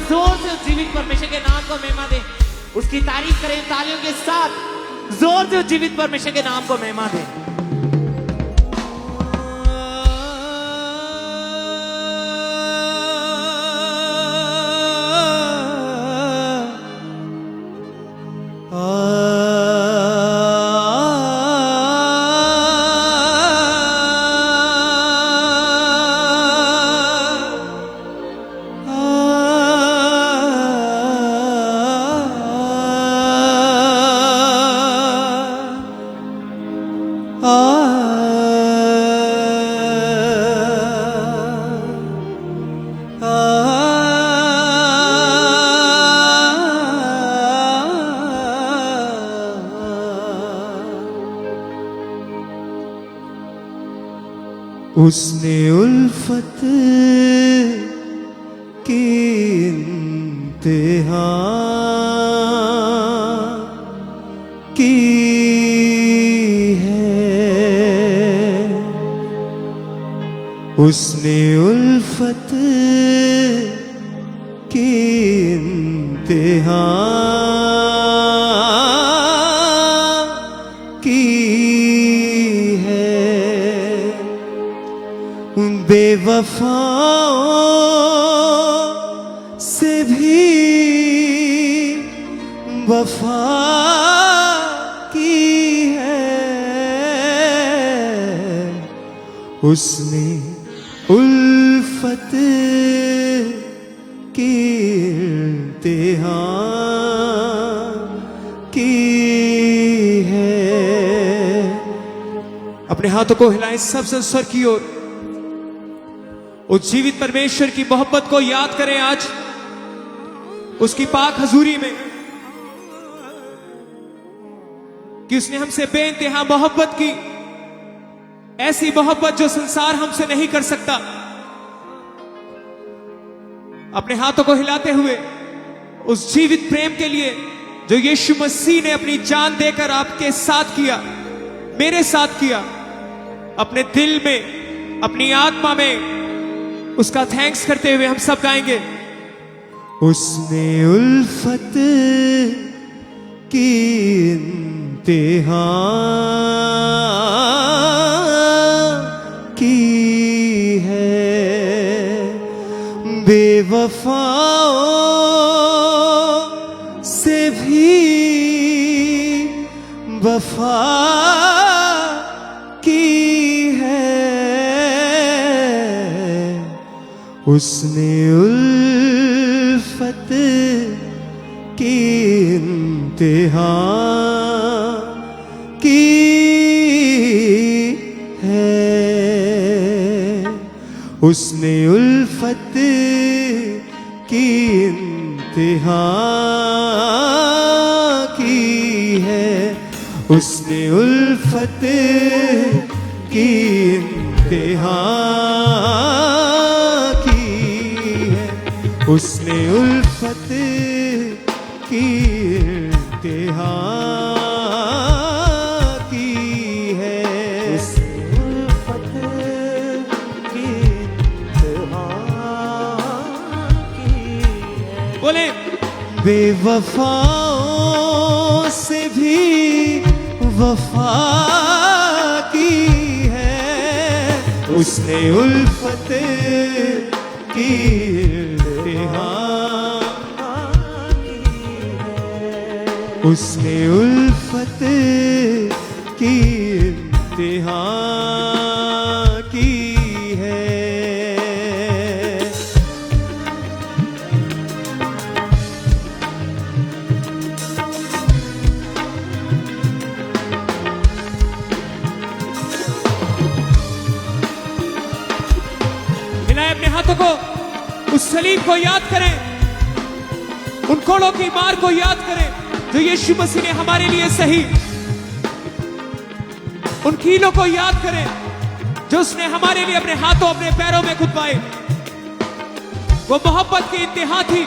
जोर से उस जीवित परमेश्वर के नाम को महिमा दें, उसकी तारीफ करें तालियों के साथ। जोर से उस जीवित परमेश्वर के नाम को महिमा दें। उसने उल्फत की इंतहा की है, उसने उल्फत की इंतहा की है। बेवफाओं से भी वफा की है, उसने उल्फत की इंतहा की है। अपने हाथों को हिलाएं सबसे स्वर की ओर। उस जीवित परमेश्वर की मोहब्बत को याद करें आज उसकी पाक हजूरी में, कि उसने हमसे बेइंतहा मोहब्बत की, ऐसी मोहब्बत जो संसार हमसे नहीं कर सकता। अपने हाथों को हिलाते हुए उस जीवित प्रेम के लिए जो यीशु मसीह ने अपनी जान देकर आपके साथ किया, मेरे साथ किया, अपने दिल में, अपनी आत्मा में उसका थैंक्स करते हुए हम सब गाएंगे। उसने उल्फत की इंतहा की है, बेवफाओं से भी वफा की है, उसने उल्फत की इंतहा की है, उसने उल्फत की इंतहा की है, उसने उल्फत की इंतहा, उसने उल्फत की इंतहा की है, उसने उल्फत की इंतहा की है। बोले बेवफाओं से भी वफा की है, उसने उल्फत की उसने उल्फत की इंतहा की है। हिलाएं अपने हाथों को, उस सलीब को याद करें, उन कोड़ों की मार को याद करें जो यीशु मसीह ने हमारे लिए सही, उन कीलों को याद करें जो उसने हमारे लिए अपने हाथों अपने पैरों में खुदवाए। वो मोहब्बत की इंतहा थी।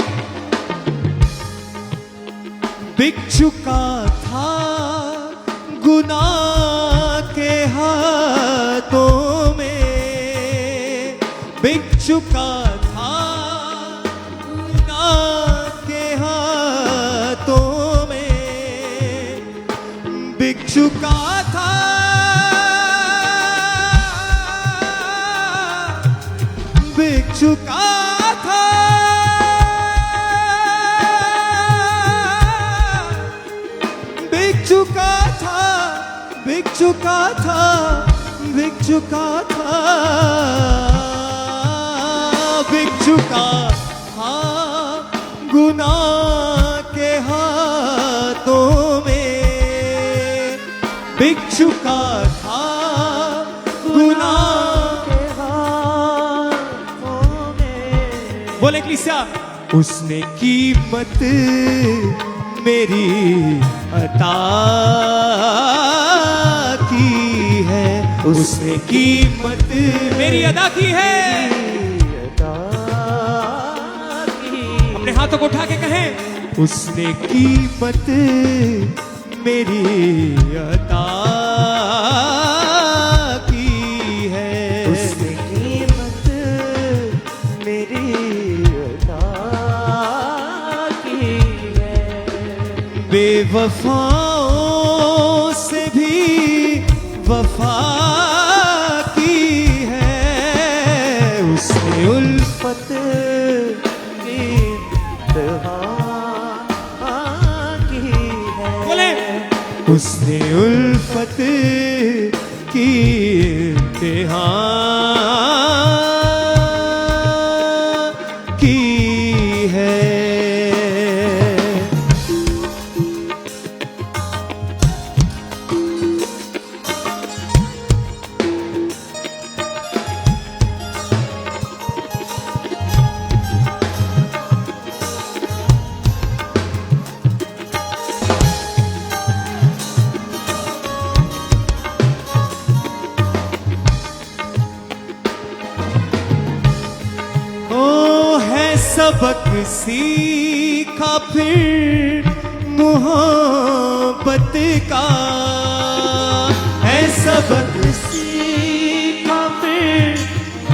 बिक चुका था गुनाह के हाथों में, बिक चुका था गुनाह चुका था, बिक चुका था, बिक चुका था, बिक चुका था, बिक चुका था, बिक चुका था गुनाह के हाथों में, बिक चुका था गुनाह के हाथों में। बोले कलीसिया, उसने कीमत मेरी अता की है, उसने कीमत मेरी अदा की है। अता की, अपने हाथों को उठा के कहें, उसने कीमत मेरी अता की है, उसने कीमत मेरी अता की है। बेवफाओं से भी वफा की है, उसने उल्फत की इंतहा की है, बोले उसने उल्फत की इंतहा की है। सबक सीखा फिर मोहब्बत का, है सबक सीखा फिर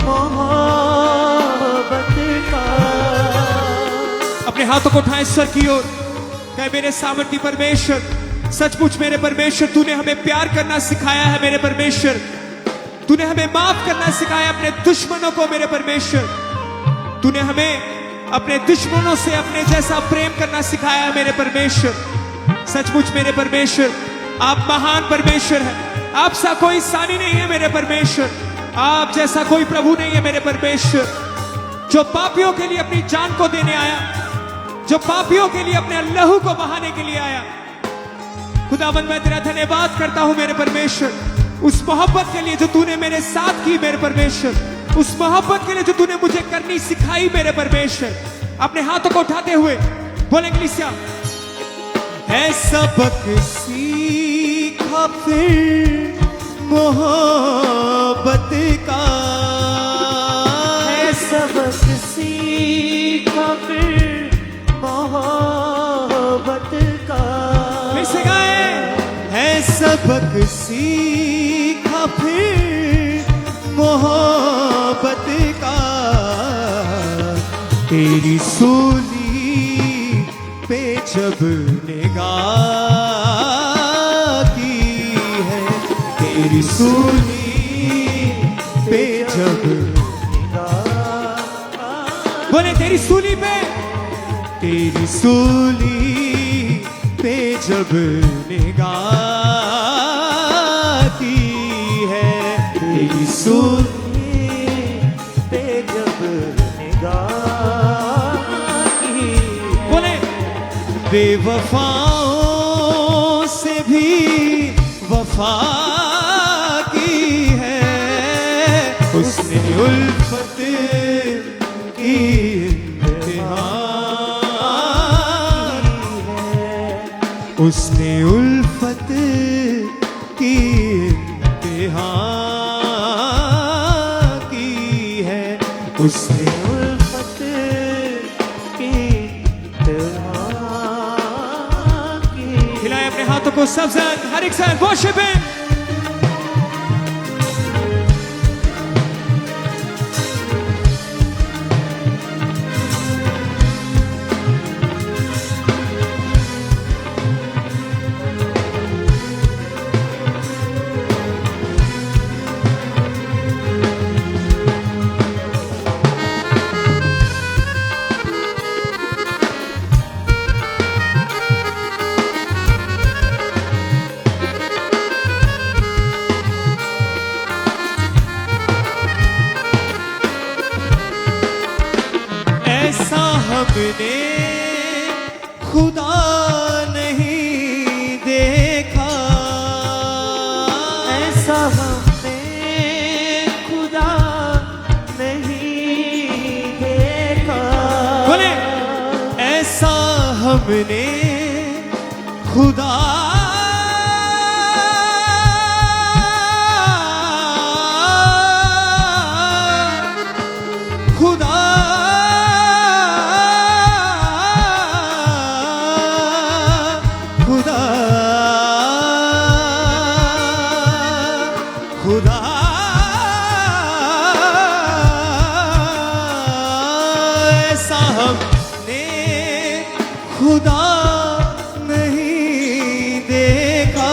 मोहब्बत का। अपने हाथों को उठाएं सर की ओर, कहे मेरे सामर्थी परमेश्वर, सचमुच मेरे परमेश्वर, तूने हमें प्यार करना सिखाया है मेरे परमेश्वर, तूने हमें माफ करना सिखाया अपने दुश्मनों को मेरे परमेश्वर, तूने हमें अपने दुश्मनों से अपने जैसा प्रेम करना सिखाया है मेरे परमेश्वर। सचमुच मेरे परमेश्वर, आप महान परमेश्वर हैं, आप सा कोई सानी नहीं है मेरे परमेश्वर, आप जैसा कोई प्रभु नहीं है मेरे परमेश्वर, जो पापियों के लिए अपनी जान को देने आया, जो पापियों के लिए अपने लहू को बहाने के लिए आया। खुदावन मैं तेरा धन्यवाद करता हूं मेरे परमेश्वर, उस मोहब्बत के लिए जो तूने मेरे साथ की मेरे परमेश्वर, उस मोहब्बत के लिए जो तूने मुझे करनी सिखाई मेरे परमेश्वर। अपने हाथों को उठाते हुए बोले कलीसिया, है सबक सीखा फिर मोहब्बत का, है सबक सीखा फिर मोहब्बत का। फिर से गाए, है सबक सीखा फिर मोहब्बत का, तेरी सूली पे जब निगाह की है, तेरी सूली पे जब निगाह, बोले तेरी सूली पे, तेरी सूली पे जब निगाह की है, तेरी सूली पे जब निगाह की। बोले बेवफाओं से भी वफा की है, उसने उल्फत की इंतहा की है, उसने उल्फत की इंतहा की है, उसने उल्फत की इंतहा की। हिलाए अपने हाथों को सब जन, हर एक जन वर्शिप हिम। हमने खुदा नहीं देखा, ऐसा हमने खुदा नहीं देखा। बोले ऐसा हमने खुदा खुदा खुदा खुदा ऐसा हमने खुदा नहीं देखा,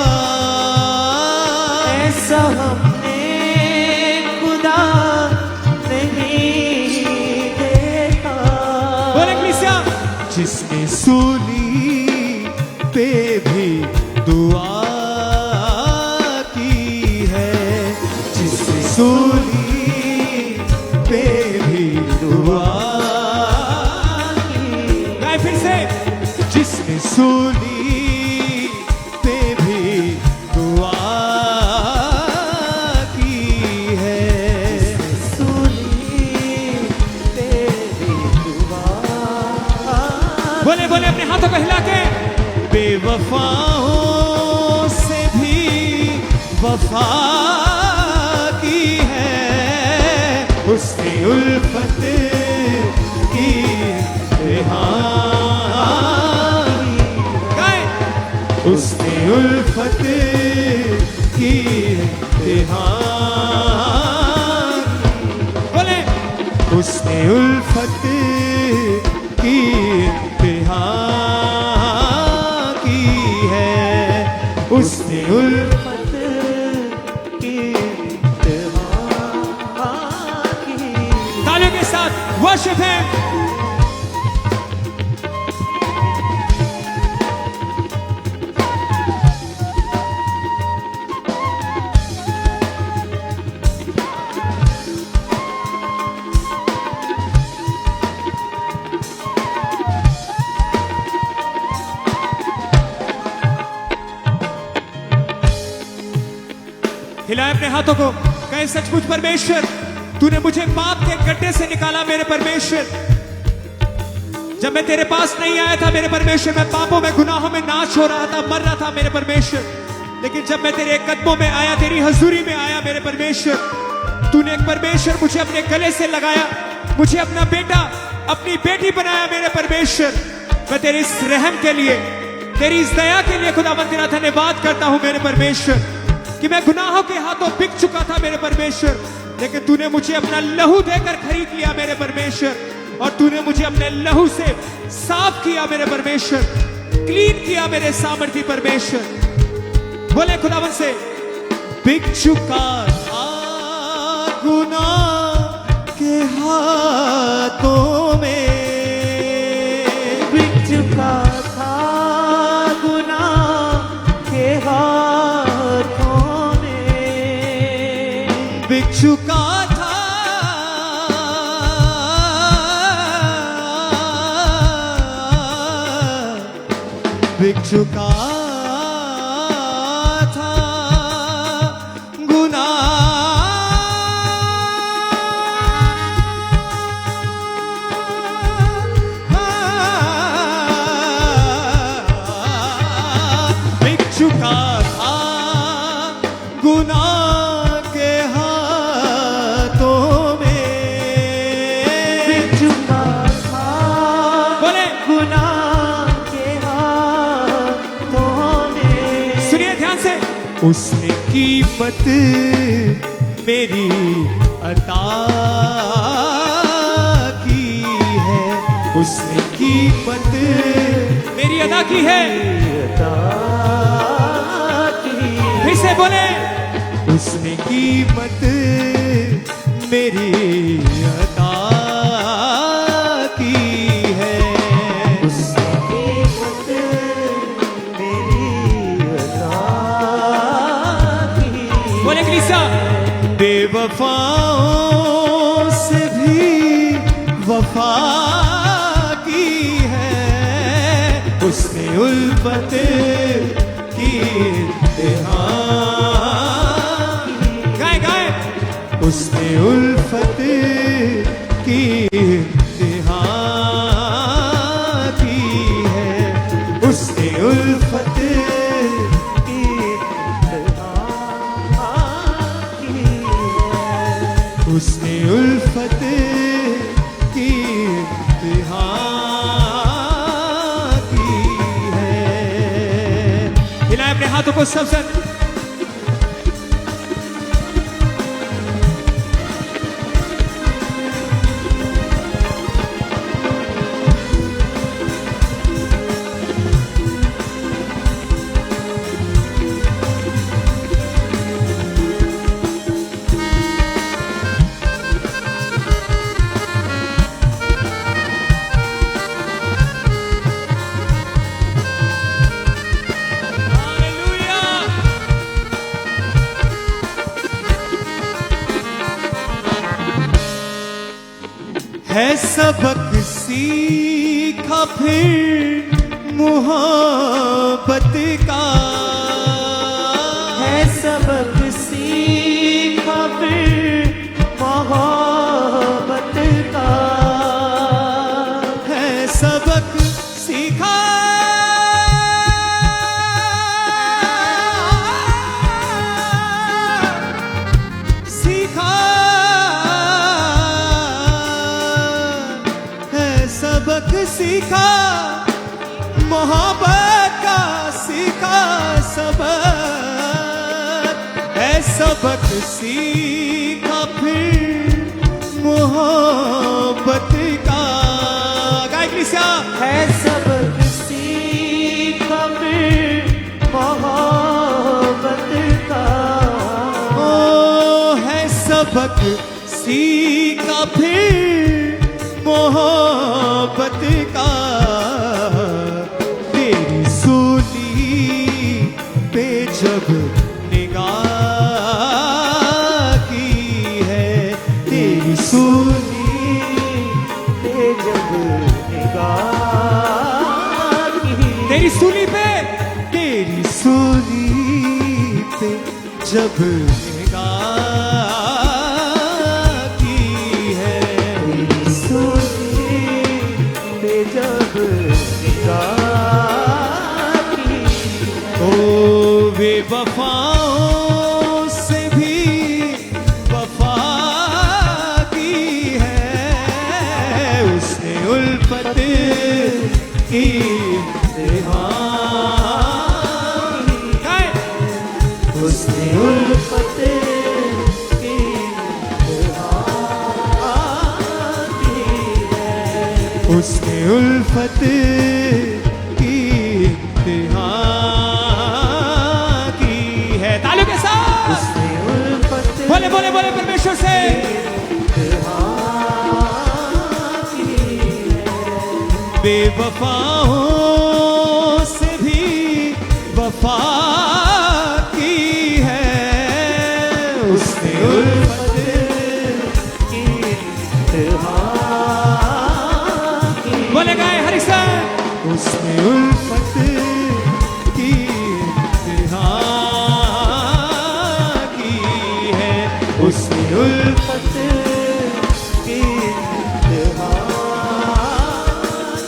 ऐसा हमने खुदा नहीं देखा। बोले कलीसिया, जिसने सूली पे भी दुआ की है, जिसने सूली पे भी दुआ की, गाए फिर से, जिसने सूली पे भी दुआ की है, सूली पे भी दुआ। बोले बोले अपने हाथों को हिला के, बेवफाओं से भी वफा की है, उसने उल्फत की रिहाई, गाए, उसने उल्फत की रिहाई, बोले उसने उल्फत की रिहाई की है, उसने उल्फत की रिहाई की। तालियों के साथ वर्शिप है। हिलाए अपने हाथों को, कहे सचमुच परमेश्वर, तूने मुझे पाप के गड्ढे से निकाला मेरे परमेश्वर। जब मैं तेरे पास नहीं आया था मेरे परमेश्वर, मैं पापों में गुनाहों में नाश हो रहा था, मर रहा था मेरे परमेश्वर। लेकिन जब मैं तेरे कदमों में आया, तेरी हजूरी में आया मेरे परमेश्वर, तूने एक परमेश्वर मुझे अपने गले से लगाया, मुझे अपना बेटा अपनी बेटी बनाया मेरे परमेश्वर। मैं तेरे इस रहम के लिए, तेरी इस दया के लिए खुदावंद तेरा धन्यवाद करता हूं मेरे परमेश्वर, कि मैं गुनाहों के हाथों बिक चुका था मेरे परमेश्वर, लेकिन तूने मुझे अपना लहू देकर खरीद लिया मेरे परमेश्वर, और तूने मुझे अपने लहू से साफ किया मेरे परमेश्वर, क्लीन किया मेरे सामर्थी परमेश्वर। बोले खुदावन से, बिक चुका था गुनाह के हाथों में, बिक चुका था गुनाह के हाथों में, बिक चुका था बिक चुका था गुनाह, बिक चुका था गुनाह के हाथों में, बिक चुका था बोले गुनाह के हाथों में। सुनिए ध्यान से, उसने कीमत मेरी अता की है, उसने कीमत मेरी अदा की है। अता की, फिर से बोले, उसने कीमत मेरी अता की है, उसने कीमत मेरी अता की। बोले कलीसिया, बेवफाओं से भी वफा की उल्फत की इंतहा की है। हिलाएं अपने हाथों को सब सर। है सबक सीखा फिर मोहब्बत का, है सबक सीखा फिर मोहब्बत का, है सबक सीखा सबक सीखा मोहब्बत का, सीखा सबक है सबक सीखा फिर मोहब्बत का। गायक लिसा है सबक सीखा फिर मोहब्बत का, ओ है सबक सीखा फिर मोहब्बत का। तेरी सूली पे जब निगाह की है, तेरी सूली पे जब निगाह की, तेरी सूली पे, तेरी सूली पे जब निगाह की है, जब निगाह की, ओ बेवफाओं से भी वफा की है, उसने उल्फत की इंतहा की है, उसने उल्फत की इंतहा की है, उसने उल्फत की इंतहा की है। तालियों के साथ उसने उल्फत बोले बोले बोले परमेश्वर से। इंतहा की है, बेवफाओं से भी वफा की है, उसने उल्फत की इंतहा की, बोले गाए हरिशन। उसने उल्फत की इंतहा की है, उसने उल्फत की इंतहा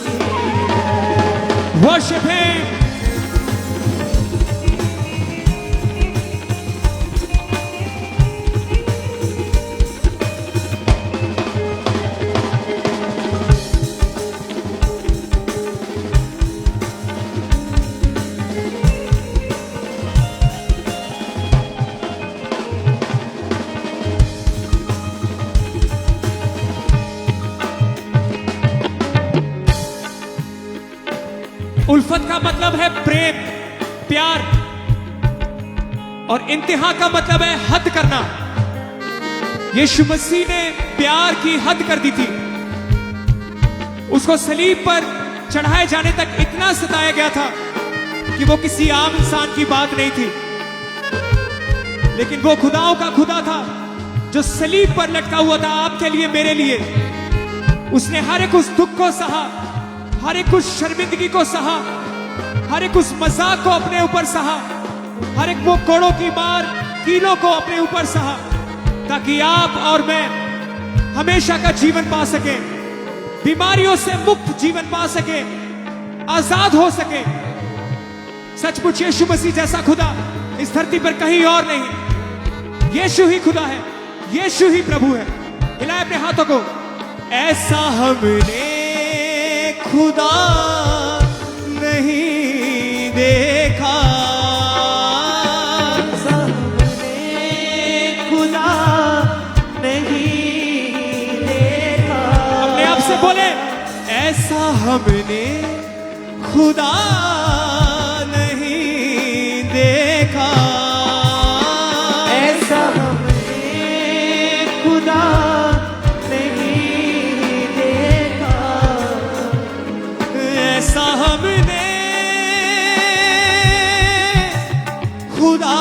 की है। Worship him. उल्फत का मतलब है प्रेम, प्यार, और इंतहा का मतलब है हद करना। यीशु मसीह ने प्यार की हद कर दी थी। उसको सलीब पर चढ़ाए जाने तक इतना सताया गया था कि वो किसी आम इंसान की बात नहीं थी, लेकिन वो खुदाओं का खुदा था जो सलीब पर लटका हुआ था आपके लिए, मेरे लिए। उसने हर एक उस दुख को सहा, हर एक उस शर्मिंदगी को सहा, हर एक उस मजाक को अपने ऊपर सहा, हर एक वो कोड़ों की मार, कीलों को अपने ऊपर सहा, ताकि आप और मैं हमेशा का जीवन पा सके, बीमारियों से मुक्त जीवन पा सके, आजाद हो सके। सचमुच यीशु मसीह जैसा खुदा इस धरती पर कहीं और नहीं। यीशु ही खुदा है, यीशु ही प्रभु है। हिलाए अपने हाथों को। ऐसा हमने खुदा नहीं देखा, खुदा नहीं देखा। अपने आप से बोले, ऐसा हमने खुदा नहीं देखा, ऐसा हमने खुदा नहीं देखा, ऐसा हमने खुदा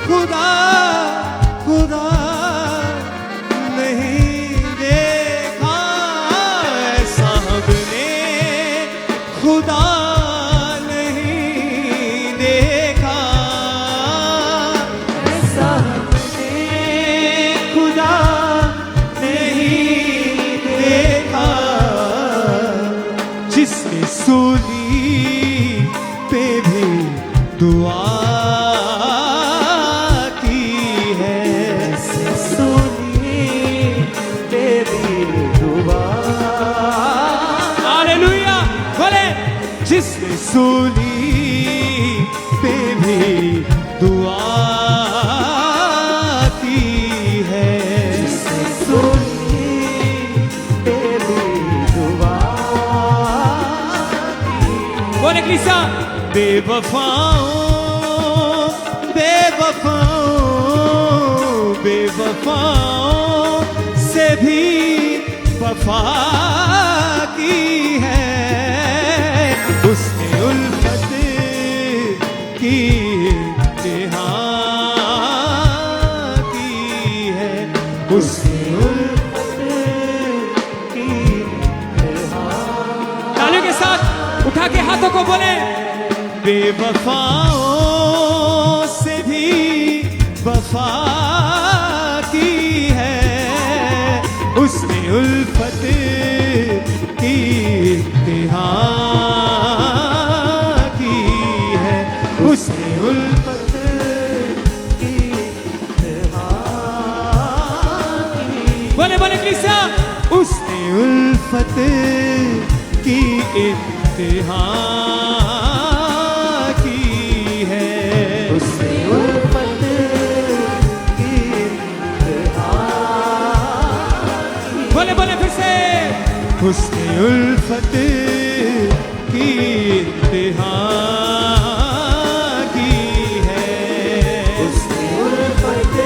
खुदा खुदा नहीं देखा, ऐसा हमने खुदा नहीं देखा, ऐसा हमने खुदा नहीं देखा। जिसने सूली पे भी दुआ की है, सुनी तेरी दुआ, हालेलुया बोले, जिसने सूली पे भी दुआ की है, सुनी तेरी दुआ। बोले क्लिसा, बेवफाओं बेवफाओं बेवफाओं से भी वफा की है, उसने उल्फत की इंतहा की है, उसने तालियों के साथ उठा के हाथों को बोले, बेवफाओं से भी वफा की है, उसने उल्फत की इंतहा की है, उसने उल्फत की इंतहा की। बोले बोले क्लिसा, उसने उल्फत की इंतहा की है, उसने उल्फत की इंतहा की। बोले बोले फिर से, उसने उल्फत की इंतहा की है, उसने उल्फत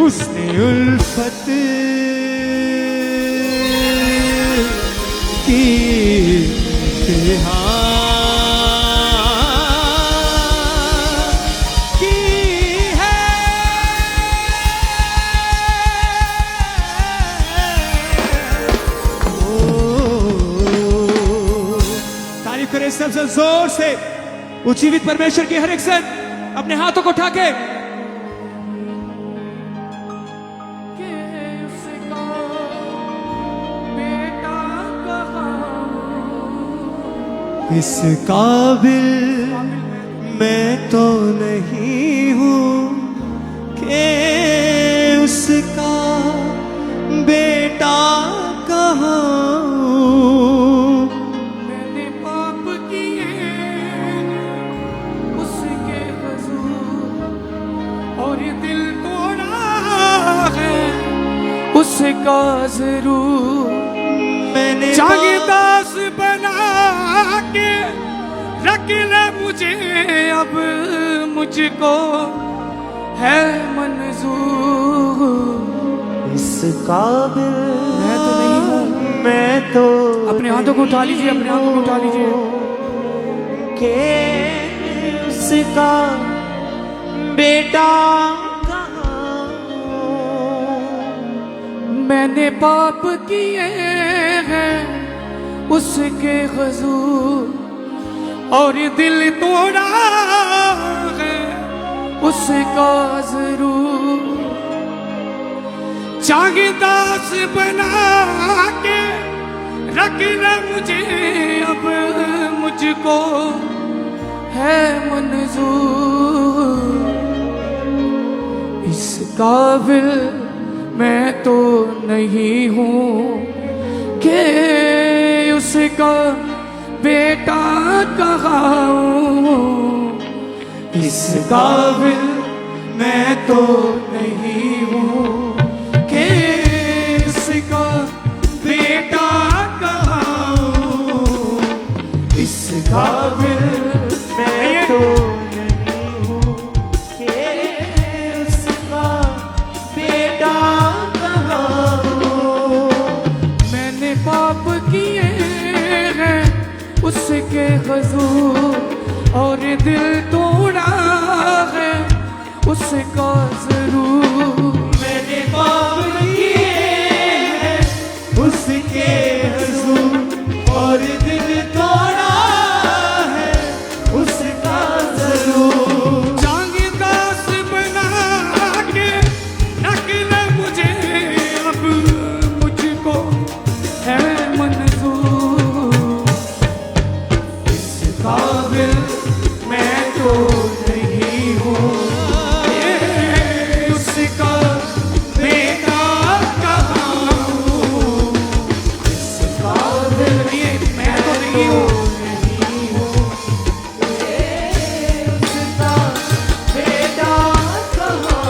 उसने उल्फत की इंतहा की है, तारीफ करें सबसे जोर से वो जीवित परमेश्वर की हर एक सन अपने हाथों को उठा के। इस काबिल मैं तो नहीं हूँ कि उसका बेटा कहूँ, मैंने पाप किए उसके हुजूर और ये दिल तोड़ा है उसका जागीरदास बना के रख ले मुझे, अब मुझको है मंजूर। इस काबिल मैं तो नहीं हूँ। मैं तो अपने हाथों को उठा लीजिए, अपने हाथों को उठा लीजिए। के उसका बेटा मैंने पाप किए हैं उसके हुजूर, और दिल तोड़ा है उसका जरूर। जागीरदास बना के रख ले मुझे, अब मुझको है मंजूर। इस काबिल मैं तो नहीं हूँ कि उसका बेटा कहूँ। इस काबिल मैं तो नहीं हूँ कि उसका बेटा कहूँ। इस काबिल मैं तो नहीं हूँ के उसका बेटा कहूँ। मैंने पाप किए हैं उसके हुजूर, और दिल तोड़ा है उसका जरूर। मैंने पाप किए हैं उसके हुजूर, और दिल तोड़ा है उसका जरूर। जागीरदास बना के रख ले मुझे, अब मुझको है मंजूर। इस काबिल मैं तो नहीं हूँ ये उसका बेटा कहूँ। इस काबिल ये मैं तो नहीं हूँ। उसका बेटा कहूँ।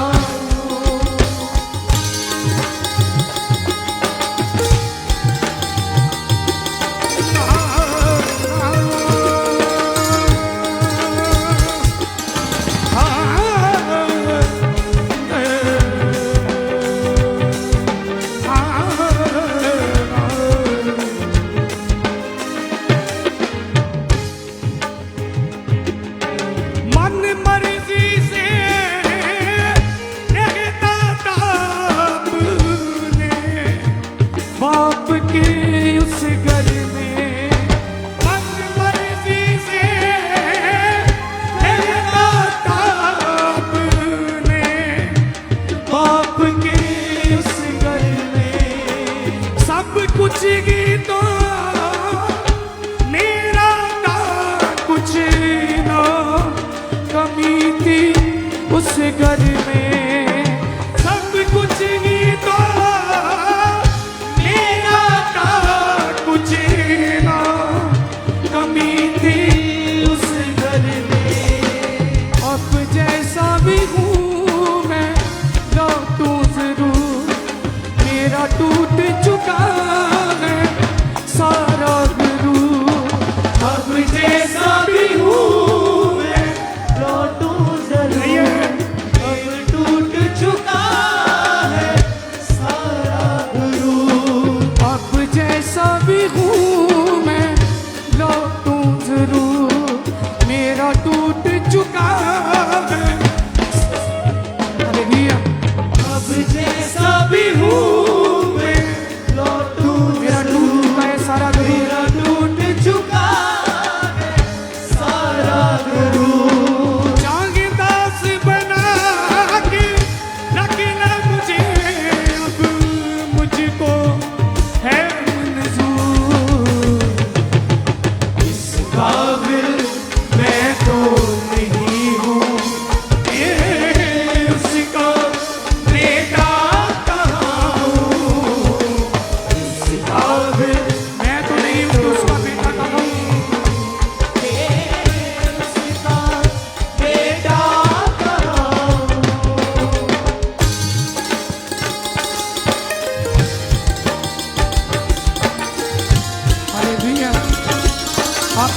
मन मर्जी से रहता था अपने बाप के उस घर में। मन मर्जी से रहता था अपने बाप के उस घर में। सब कुछ ही तो मेरा था, कुछ ना कमी थी उस घर में। सब कुछ ही तो मेरा था, कुछ ना कमी थी उस घर में। अब जैसा भी हूँ मैं लौटूं जरूर, मेरा टूट चुका है सारा गुरूर। अब जैसा भी हूँ मैं लौटूं जरूर, अब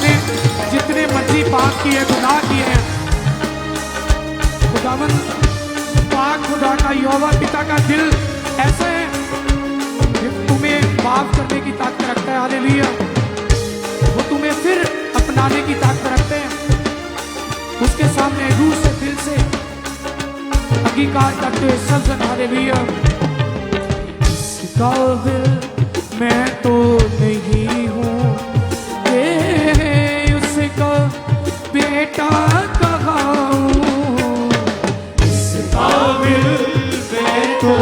आपने जितने मर्जी पाप किए गुनाह किए हैं, खुदावन पाक खुदा का यहोवा पिता का दिल ऐसा है कि तुम्हें माफ करने की ताकत रखता है। हालेलुया। वो तुम्हें फिर अपनाने की ताकत रखते हैं। उसके सामने रूह से दिल से अंगीकार करते हुए सजन हालेलुया। इस काबिल मैं तो नहीं हूँ कि उसका बेटा कहूँ। इस काबिल मैं तो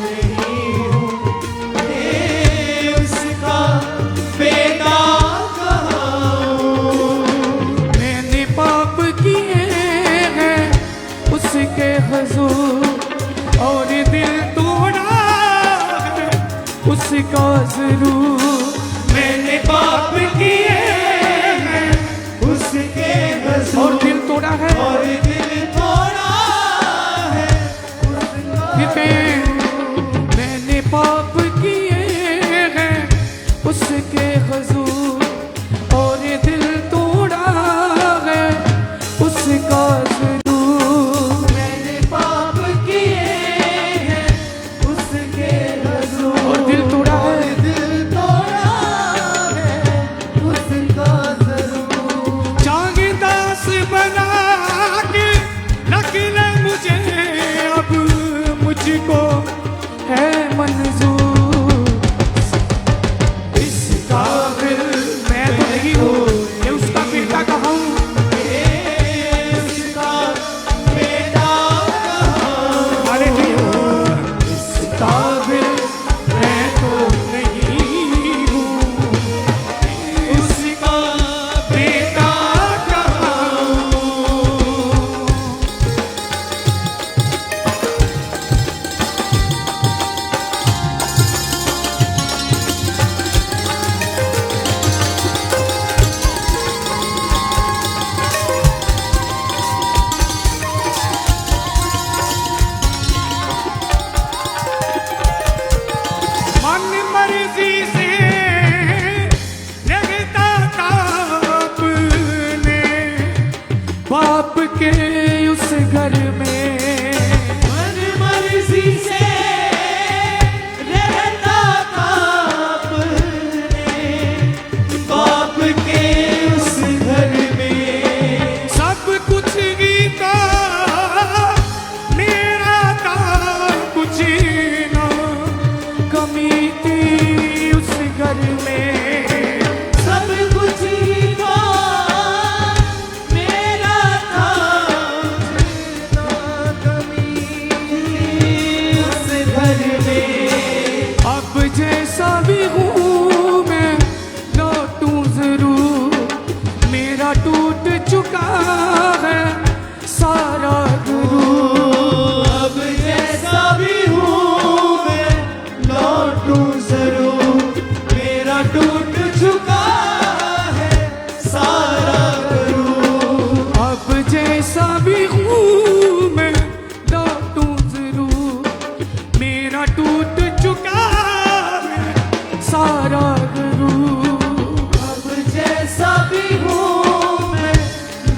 नहीं हूँ कि उसका बेटा कहूँ। मैंने पाप किए हैं उसके हुजूर और दिल तोड़ा है उसका जरूर। मैंने पाप किए हैं उसके हुजूर और दिल तोड़ा है और दिल तोड़ा है कहते मैंने पाप किए हैं उसके हुजूर और दिल तोड़ा है उसका जरूर। मैंने पाप किए हैं उसके हुजूर और दिल तोड़ा है दिल तोड़ा है उसका जरूर। चांगे दास बना के रख ले मुझे अब मुझको है मंजूर। इस काबिल मैं तो नहीं हूँ कि उसका बेटा कहूँ। उसका बेटा हालेलुया। इस काबिल मैं तो नहीं हूँ उसका बेटा कहूँ। मन मर्जी से लगता था अपने बाप के उस घर में। मन मर्जी से रहता था अपने बाप के उस घर में। सब कुछ ही था मेरा था कुछ ना कमी थी उस घर में। सब कुछ ही था मेरा था ना कमी उस घर में। अब जैसा भी हूँ मैं लौटूं जरूर। मेरा टूट चुका है सारा गुरूर। अब जैसा भी हूँ मैं लौटूं जरूर। मेरा टूट चुका है सारा गुरूर। अब जैसा भी हूँ मैं लौटूं जरूर। मेरा टूट चुका है सारा गुरूर। अब जैसा भी हूँ मैं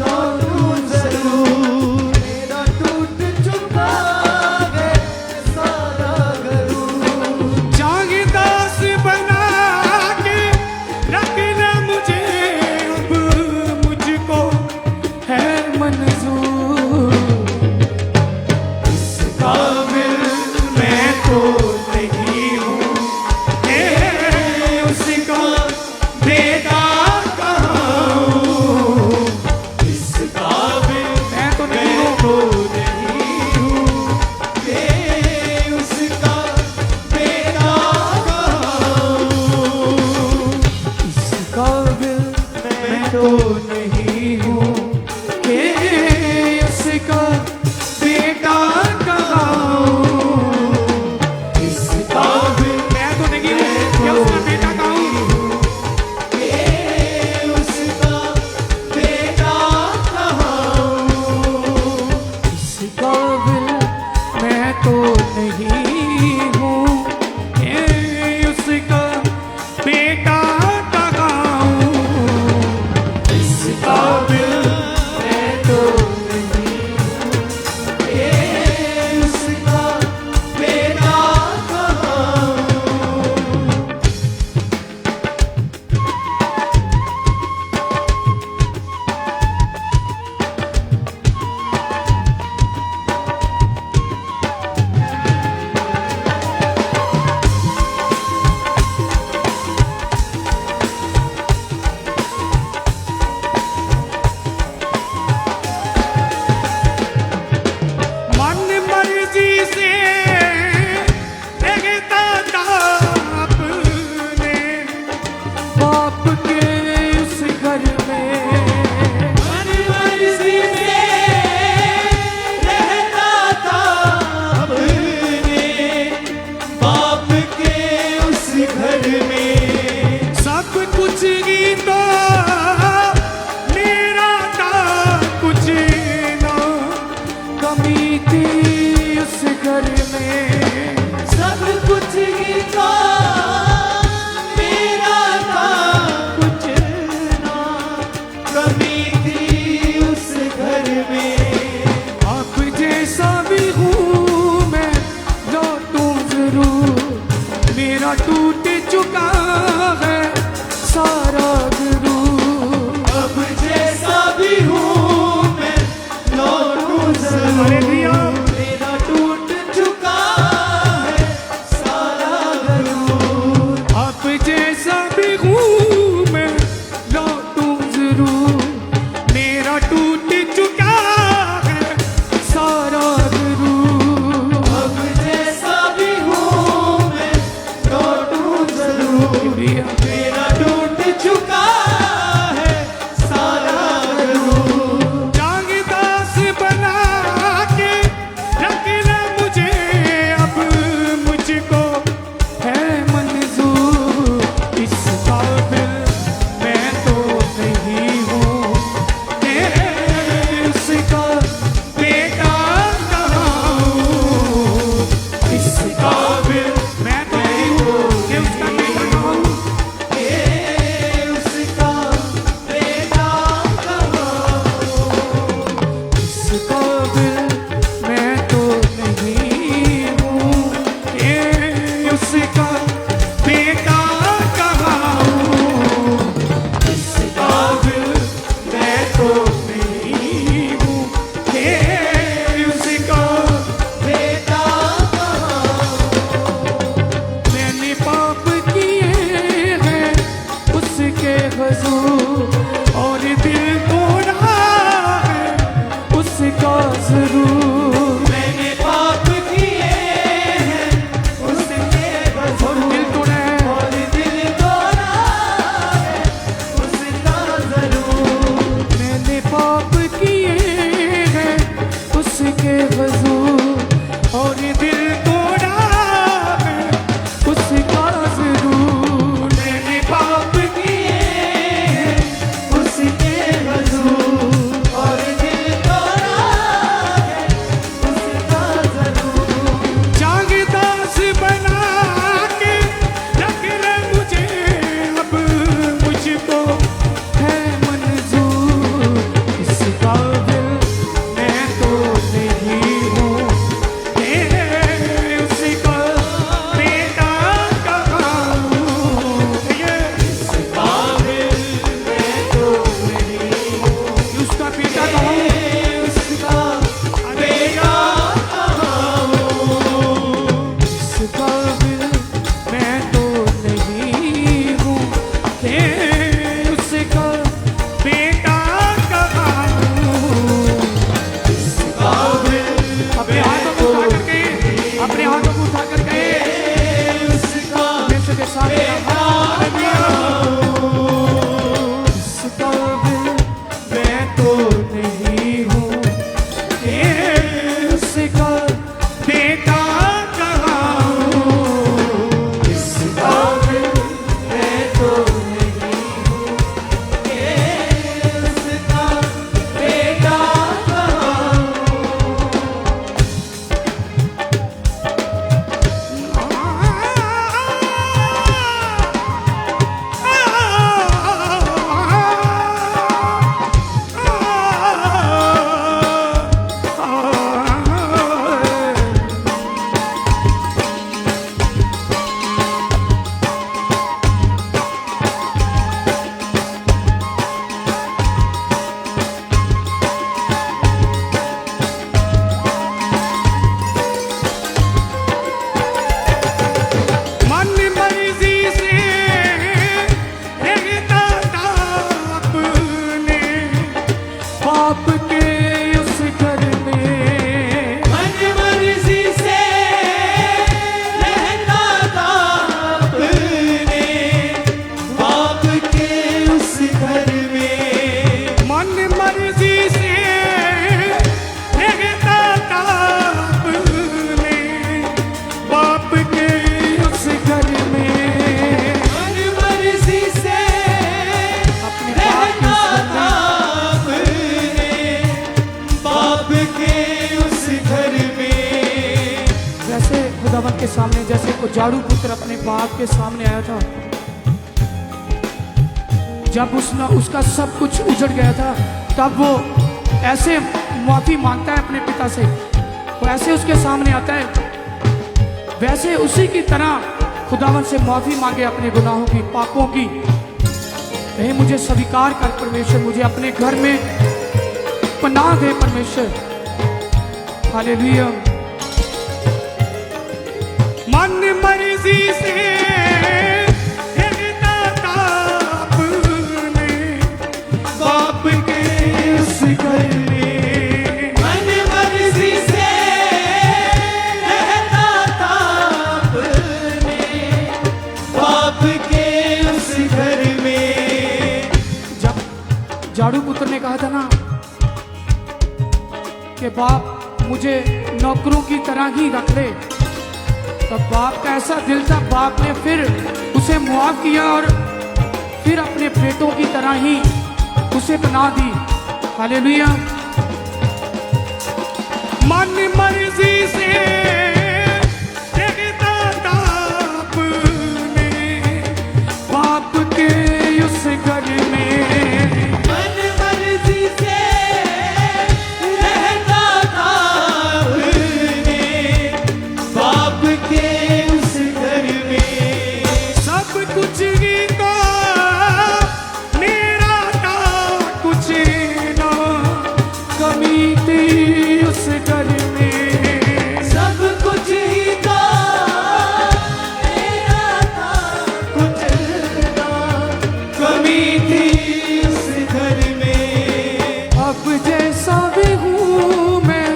लौटूं जरूर। मेरा टूट चुका है सारा गुरूर। चांगे दास बना के रख ले मुझे अब मुझको है मंजूर। इस काबिल मैं तो नहीं हूँ कि हालेलुया। मेरा टूट चुका है सारा गरूर। जागदास बना के रख ले मुझे, अब मुझको है मंजूर। इस काबिल मैं तो नहीं हूँ, उसका बेटा कहूँ। इस काबिल मैं तो नहीं हूँ कि उसका बेटा कहूँ। उसका बेटा इस काबिल मैं तो नहीं हूँ कि उसका बेटा कहूँ। इस काबिल मैं तो नहीं हूँ कि उसका बेटा मैंने पाप किए हैं उसके हुजूर, और दिल तोड़ा है उसका जरूर। मैंने पाप किए हैं उसके और दिल तोड़ा है, और दिल तोड़ा है उसका जरूर। मैंने पाप किए हैं उसके हुजूर, और दिल तोड़ा है उसका जरूर। मैंने पाप किए हैं उसके हुजूर, और दिल तोड़ा है उसका जरूर। जागदास बना के रख ले मुझे, अब मुझको है मंजूर। इस काबिल मैं तो नहीं हूँ कि उसका बेटा कहूँ। ये इस काबिल मैं तो नहीं हूँ कि उसका बेटा कहूँ। उसका बेटा इस काबिल मैं तो नहीं हूँ कि उसका बेटा कहूँ। अपने हाथों को उठा करके, अपने हाथों को उठा करके परमेश्वर के सामने इस काबिल मैं तो नहीं हूँ कि उसका बेटा कहूँ। इस काबिल मैं तो नहीं हूँ कि उसका बेटा मन मर्जी से रहता था अपने बाप के उस घर में। मन मर्जी से रहता था अपने बाप के उस घर में। मन मर्जी से रहता था अपने बाप के उस घर में। मन मर्जी से अपने बाप के रहता उस घर था में। अपने बाप के उस घर में। जैसे खुदावंत के सामने, जैसे वो जाड़ू पुत्र अपने बाप के सामने आया था, जब उसका सब कुछ उजड़ गया था, तब वो ऐसे माफी मांगता है अपने पिता से। वो ऐसे उसके सामने आता है, वैसे उसी की तरह खुदावंत से माफी मांगे अपने गुनाहों की, पापों की। कहे मुझे स्वीकार कर परमेश्वर, मुझे अपने घर में पनाह दे परमेश्वर। हालेलुया। मन मर्जी से रहता था अपने बाप के उस घर में। मन मर्जी से रहता था अपने बाप के लाड़ू पुत्र ने कहा था ना कि बाप मुझे नौकरों की तरह ही रख ले, तब बाप का ऐसा दिल था, बाप ने फिर उसे मुआफ किया और फिर अपने बेटों की तरह ही उसे बना दी। हालेलुया। मन मर्जी से देखता था अपने बाप के उस घर में, मन मर्जी से रहता था अपने बाप के उस घर में। सब कुछ ही था मेरा था, कुछ ना कमी थी उस घर में। सब कुछ ही था मेरा था, कुछ ना कमी थी उस घर में। अब जैसा भी हूँ मैं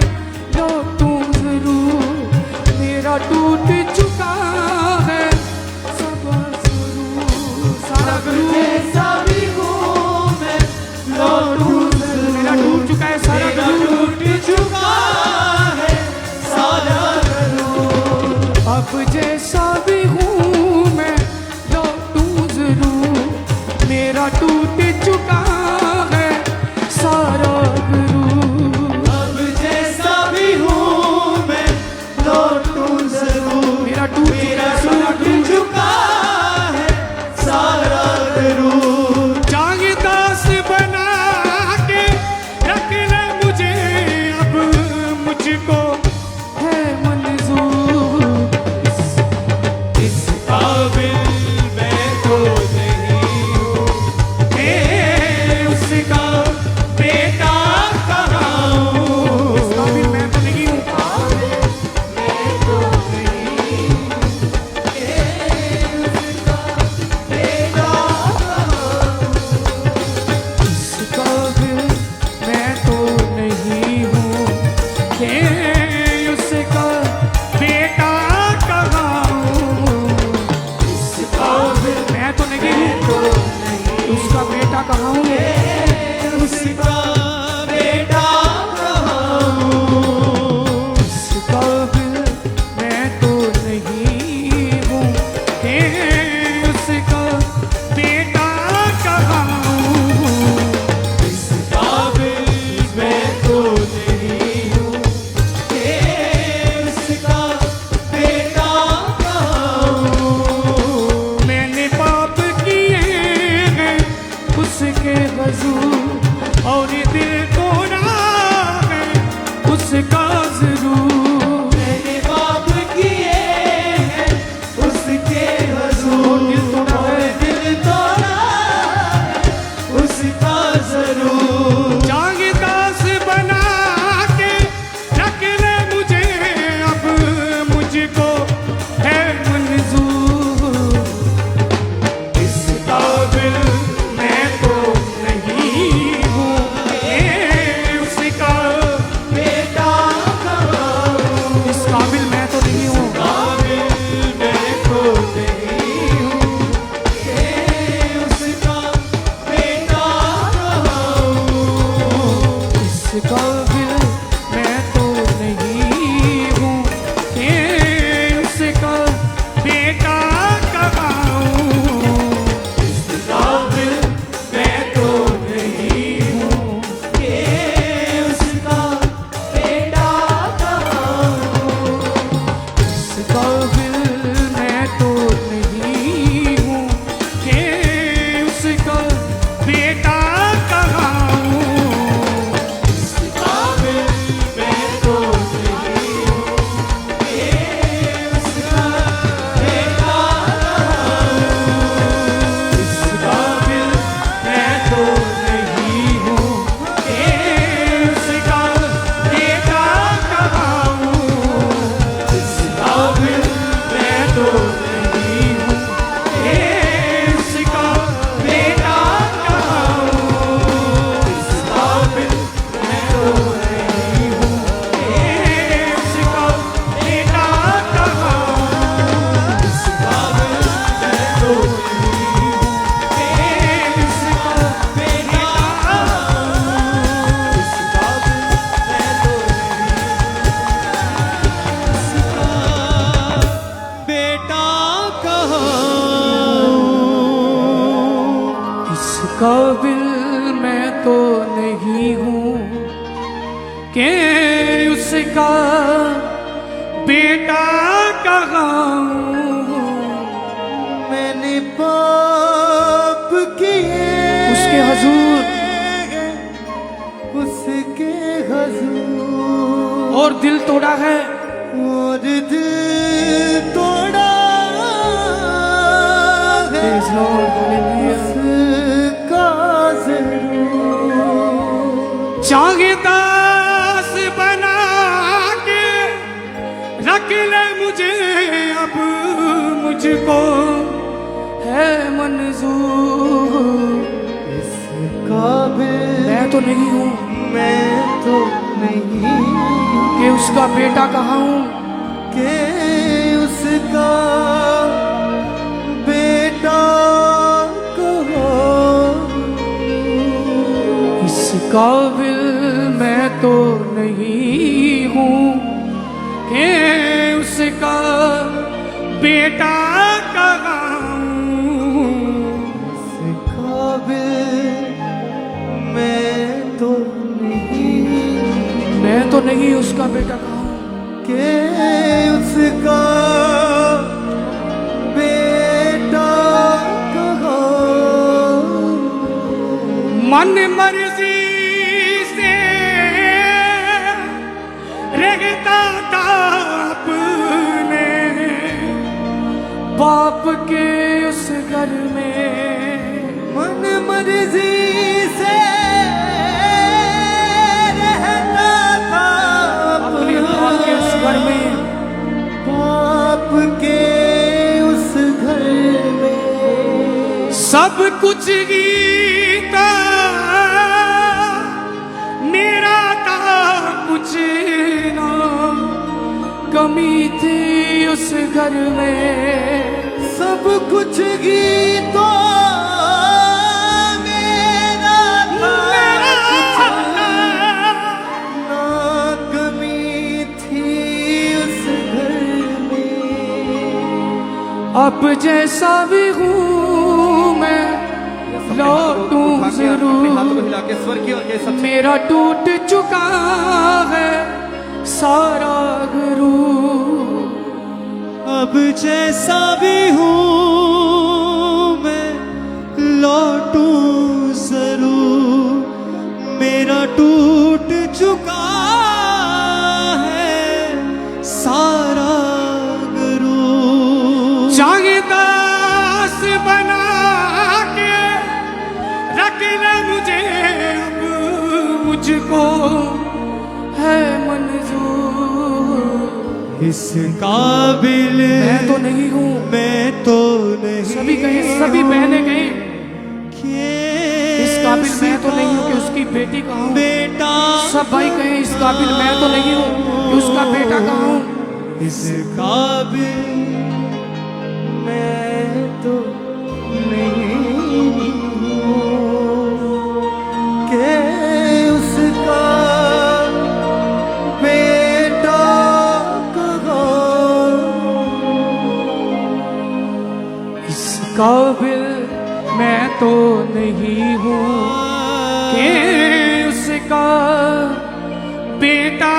लौटूं जरूर, मेरा टूट चुका है सब जरूर। सारा गुरु जैसा भी हूँ मैं लौटूं जरूर, मेरा टूट चुका है सारा मेरा गुरु। टूट चुका है सारा जरूर। अब जैसा भी हूँ मैं लौटूं जरूर, मेरा टूट चुका है सारा गुरु। अब जैसा भी हूँ मैं लौटूं जरूर, मेरा टूट मेरा सारा टूट चुका है सारा जरूर। जागदास बना के रख ले मुझे, अब मुझको है मंजूर। इस काबिल मैं तो नहीं हूँ, उसका बेटा कहाँ हूँ। काबिल मैं तो नहीं हूँ, इस काबिल मैं तो नहीं हूँ कि उसका बेटा कहाँ हूँ। इस काबिल मैं तो नहीं हूँ, उसका बेटा कहाँ हूँ। उसका बेटा कहाँ हूँ। इस काबिल मैं तो नहीं हूँ कि उसका बेटा कहाँ हूँ। इस काबिल मैं तो नहीं हूँ कि उसका बेटा कहाँ हूँ। मैंने पाप किए हैं उसके काबिल मैं तो नहीं हूँ कि उसका बेटा कहूँ। मैंने पाप किए उसके हजूर उसके हजूर और दिल तोड़ा है और दिल तोड़ा है Praise Lord, hallelujah. उसका जरूर। चाहे दास बना के रख ले मुझे, अब मुझको है मंजूर। इस काबिल मैं तो नहीं हूँ मैं तो नहीं कि उसका बेटा कहूँ। के उसका बेटा कहो। इस काबिल मैं तो नहीं हूँ कि उसका बेटा कहूँ। इस काबिल मैं तो नहीं मैं तो नहीं उसका बेटा कहूँ के उसका बेटा कहो। मन मर्जी से रहता था अपने बाप के उस घर में। मन मर्जी से रहता था अपने बाप के उस घर में। बाप के उस घर में सब कुछ गीता मेरा था, कुछ ना कमी थी उस घर में। सब कुछ गीतों मेरा था, ना कमी थी उस घर में। अब जैसा भी हूँ मैं लौटूं जरूर। मेरा टूट चुका है सारा गुरूर। अब जैसा भी हूँ मैं लौटूं जरूर। मेरा टूट चुका है सारा गुरूर। चाहे दास बना के रख ले मुझे, अब मुझको है मंजूर। इस काबिल मैं तो नहीं हूँ। मैं तो नहीं सभी कहे, सभी बहनें कहें कि इस काबिल मैं तो नहीं हूँ कि उसकी बेटी कहूँ। बेटा सब भाई कहें इस काबिल मैं तो नहीं हूँ कि उसका बेटा कहूँ। इस काबिल मैं तो नहीं के उसका बेटा कहो। इस काबिल मैं तो नहीं हूँ कि उसका बेटा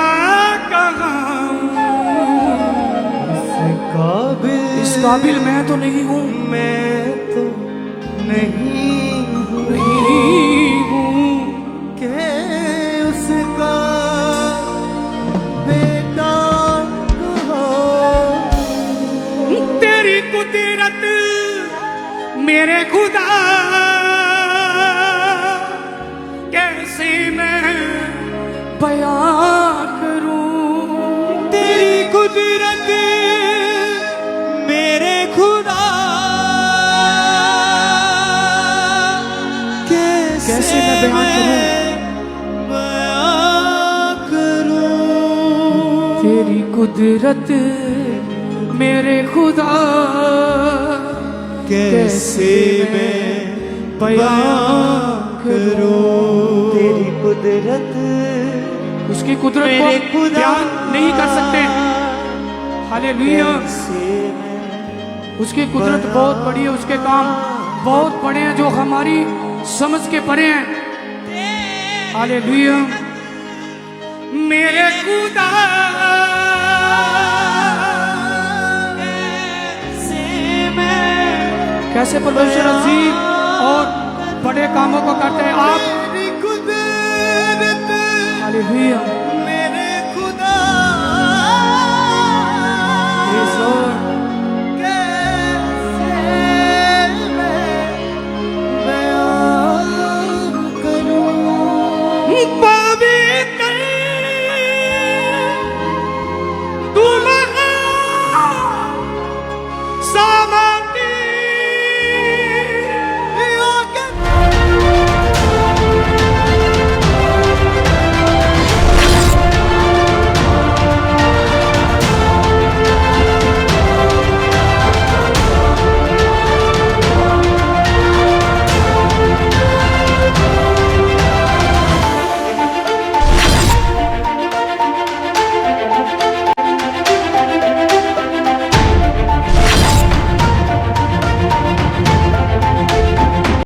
कहूँ। इस काबिल मैं तो नहीं हूँ मैं तो नहीं हूँ के उसका बेटा कहो। तेरी कुदरत मेरे खुदा कैसे मैं बयां करूं। तेरी कुदरत मेरे खुदा कैसे मैं बयां करूं। तेरी कुदरत मेरे खुदा कैसे मैं बयां करूं। तेरी कुदरत उसकी कुदरत को मेरे खुदा बयान नहीं कर सकते। हालेलुया। उसकी कुदरत बहुत बड़ी है, उसके काम बहुत बड़े हैं जो हमारी समझ के परे हैं। हालेलुया। मेरे खुदा कैसे परमेश्वर अजीब और बड़े कामों को करते हैं आप। हालेलुया।